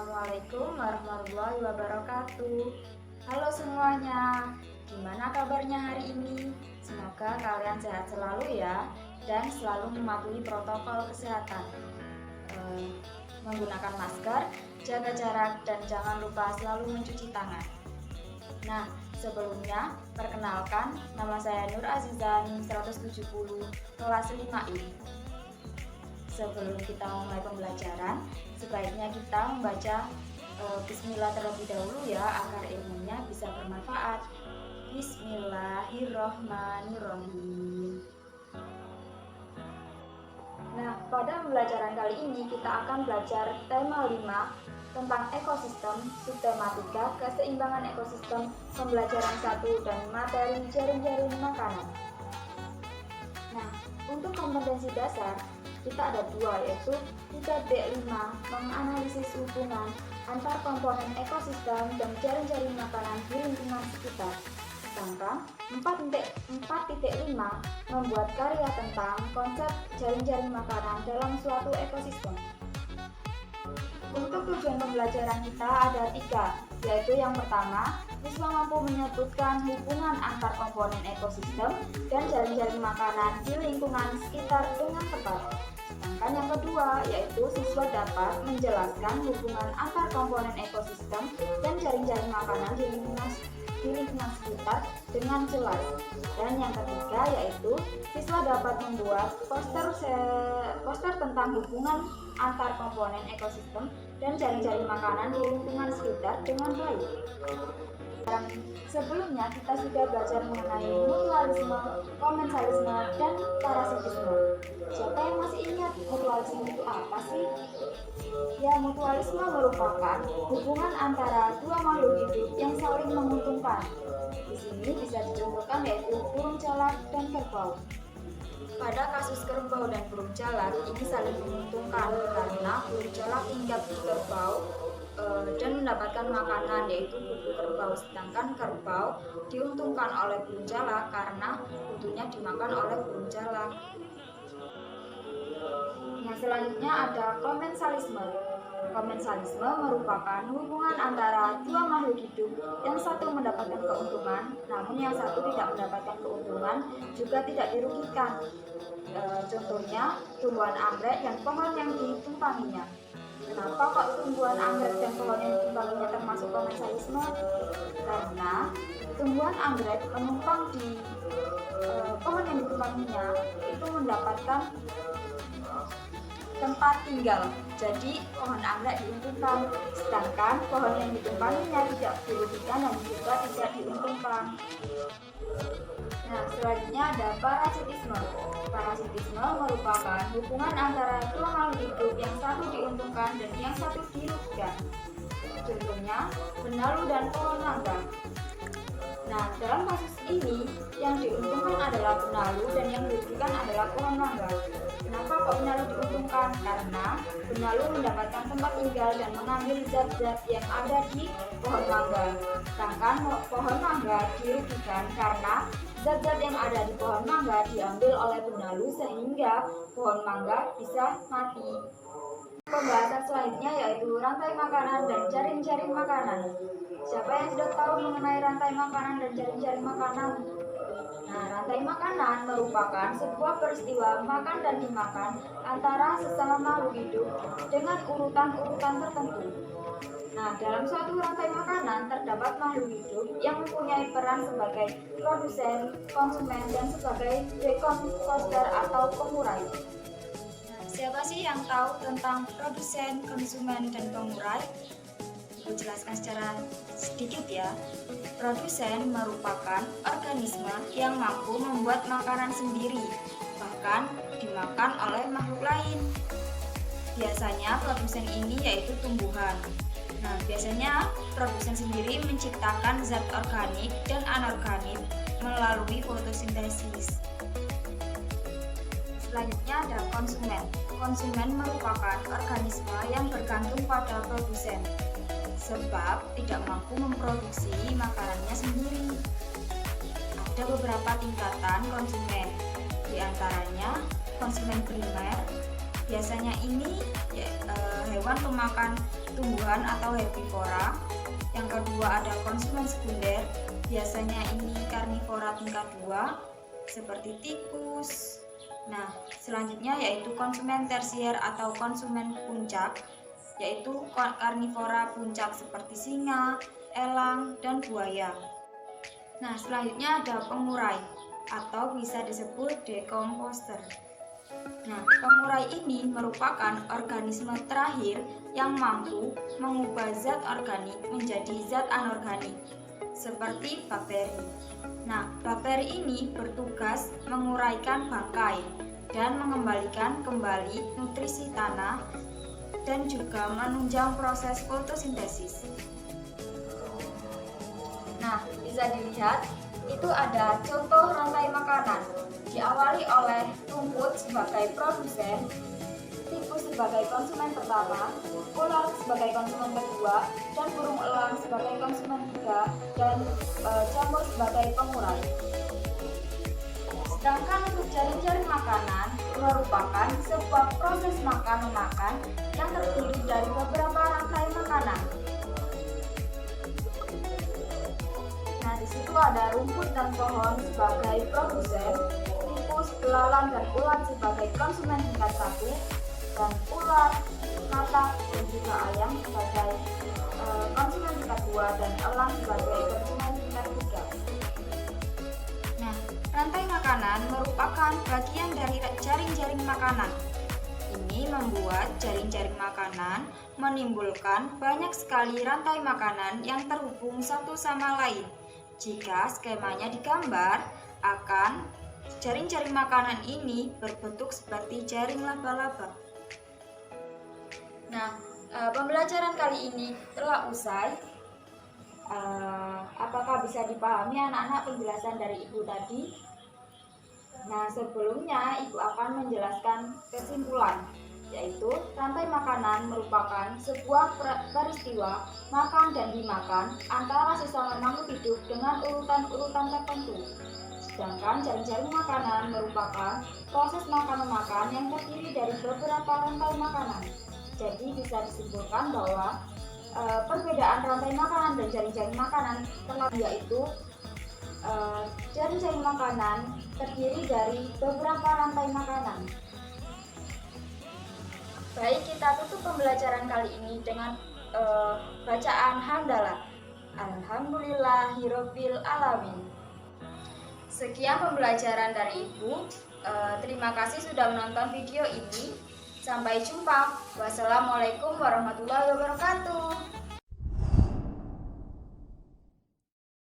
Assalamualaikum warahmatullahi wabarakatuh. Halo semuanya, gimana kabarnya hari ini? Semoga kalian sehat selalu ya, dan selalu mematuhi protokol kesehatan. Menggunakan masker, jaga jarak, dan jangan lupa selalu mencuci tangan. Nah, sebelumnya, perkenalkan, nama saya Nur Azizani 170, kelas 5I. Sebelum kita mulai pembelajaran, sebaiknya kita membaca Bismillah terlebih dahulu ya, agar ilmunya bisa bermanfaat. Bismillahirrohmanirrohim. Nah, pada pembelajaran kali ini kita akan belajar tema 5 tentang ekosistem, subtematika, keseimbangan ekosistem, pembelajaran 1, dan materi jaring-jaring makanan. Nah, untuk kompetensi dasar, kita ada 2, yaitu 3B5 menganalisis hubungan antar komponen ekosistem dan jaring-jaring makanan di lingkungan sekitar. Sedangkan 4.5 membuat karya tentang konsep jaring-jaring makanan dalam suatu ekosistem. Untuk tujuan pembelajaran kita ada 3, yaitu yang pertama, siswa mampu menyebutkan hubungan antar komponen ekosistem dan jaring-jaring makanan di lingkungan sekitar dengan tepat. Sedangkan yang kedua, yaitu siswa dapat menjelaskan hubungan antar komponen ekosistem dan jaring-jaring makanan di lingkungan sekitar dengan jelas. Dan yang ketiga, yaitu siswa dapat membuat poster tentang hubungan antar komponen ekosistem dan jaring-jaring makanan di lingkungan sekitar dengan baik. Dan sebelumnya kita sudah belajar mengenai mutualisme, komensalisme, dan parasitisme. Siapa yang masih ingat mutualisme itu apa sih? Ya, mutualisme merupakan hubungan antara dua makhluk hidup yang saling menguntungkan. Di sini bisa dicontohkan yaitu burung jalak dan kerbau. Pada kasus kerbau dan burung jalak ini saling menguntungkan karena burung jalak hinggap di kerbau dan mendapatkan makanan yaitu kuku kerbau, sedangkan kerbau diuntungkan oleh burung jalak karena kutunya dimakan oleh burung jalak. Nah, selanjutnya ada komensalisme. Komensalisme merupakan hubungan antara dua makhluk hidup, yang satu mendapatkan keuntungan, namun yang satu tidak mendapatkan keuntungan, juga tidak dirugikan. Contohnya tumbuhan anggrek dan pohon yang ditumpanginya. Kenapa kok tumbuhan anggrek dan pohon yang ditumpanginya termasuk komensalisme? Karena tumbuhan anggrek menumpang di pohon yang ditumpanginya itu mendapatkan tempat tinggal, jadi pohon anggrek diuntungkan, sedangkan pohon yang ditumpanginya tidak dirugikan dan juga tidak diuntungkan. Nah, selanjutnya ada parasitisme. Parasitisme merupakan hubungan antara dua makhluk hidup, yang satu diuntungkan dan yang satu dirugikan. Contohnya benalu dan pohon mangga. Nah, dalam kasus ini yang diuntungkan adalah benalu dan yang dirugikan adalah pohon mangga. Kenapa kok benalu diuntungkan? Karena benalu mendapatkan tempat tinggal dan mengambil zat-zat yang ada di pohon mangga. Sedangkan pohon mangga dirugikan karena zat-zat yang ada di pohon mangga diambil oleh benalu sehingga pohon mangga bisa mati. Pembahasan selanjutnya yaitu rantai makanan dan jaring-jaring makanan. Siapa yang sudah tahu mengenai rantai makanan dan jaring-jaring makanan? Nah, rantai makanan merupakan sebuah peristiwa makan dan dimakan antara sesama makhluk hidup dengan urutan-urutan tertentu. Nah, dalam suatu rantai makanan terdapat makhluk hidup yang mempunyai peran sebagai produsen, konsumen, dan sebagai dekomposer atau pengurai. Nah, siapa sih yang tahu tentang produsen, konsumen, dan pengurai? Aku jelaskan secara sedikit ya. Produsen merupakan organisme yang mampu membuat makanan sendiri, bahkan dimakan oleh makhluk lain. Biasanya produsen ini yaitu tumbuhan. Nah, biasanya produsen sendiri menciptakan zat organik dan anorganik melalui fotosintesis. Selanjutnya ada konsumen. Konsumen merupakan organisme yang bergantung pada produsen, sebab tidak mampu memproduksi makanannya sendiri. Ada beberapa tingkatan konsumen, di antaranya konsumen primer. Biasanya ini hewan pemakan tumbuhan atau herbivora. Yang kedua ada konsumen sekunder, biasanya ini karnivora tingkat 2 seperti tikus. Nah, selanjutnya yaitu konsumen tersier atau konsumen puncak, yaitu karnivora puncak seperti singa, elang, dan buaya. Nah, selanjutnya ada pengurai atau bisa disebut decomposer. Nah, pengurai ini merupakan organisme terakhir yang mampu mengubah zat organik menjadi zat anorganik, seperti bakteri. Nah, bakteri ini bertugas menguraikan bangkai dan mengembalikan kembali nutrisi tanah dan juga menunjang proses fotosintesis. Nah, bisa dilihat itu ada contoh rantai makanan. Diawali oleh rumput sebagai produsen, tikus sebagai konsumen pertama, ular sebagai konsumen kedua, dan burung elang sebagai konsumen ketiga, dan jamur sebagai pengurai. Sedangkan untuk jaring-jaring makanan merupakan sebuah proses makan-memakan yang terdiri dari beberapa rantai makanan. Nah, di situ ada rumput dan pohon sebagai produsen, tikus, belalang, dan ulat sebagai konsumen tingkat 1, dan ular, katak, dan juga ayam sebagai konsumen tingkat 2, dan elang sebagai konsumen tingkat 3. Nah, rantai makanan merupakan bagian dari jaring-jaring makanan. Ini membuat jaring-jaring makanan menimbulkan banyak sekali rantai makanan yang terhubung satu sama lain. Jika skemanya digambar, akan jaring-jaring makanan ini berbentuk seperti jaring laba-laba. Nah, pembelajaran kali ini telah usai. Apakah bisa dipahami anak-anak penjelasan dari Ibu tadi? Nah, sebelumnya Ibu akan menjelaskan kesimpulan, yaitu rantai makanan merupakan sebuah peristiwa makan dan dimakan antara sesama makhluk hidup dengan urutan-urutan tertentu. Sedangkan jaring-jaring makanan merupakan proses makan-memakan yang terdiri dari beberapa rantai makanan. Jadi bisa disimpulkan bahwa perbedaan rantai makanan dan jaring-jaring makanan yaitu jaring-jaring makanan terdiri dari beberapa rantai makanan. Baik, kita tutup pembelajaran kali ini dengan bacaan hamdalah. Alhamdulillahirabbil alamin. Sekian pembelajaran dari Ibu. Terima kasih sudah menonton video ini. Sampai jumpa. Wassalamualaikum warahmatullahi wabarakatuh.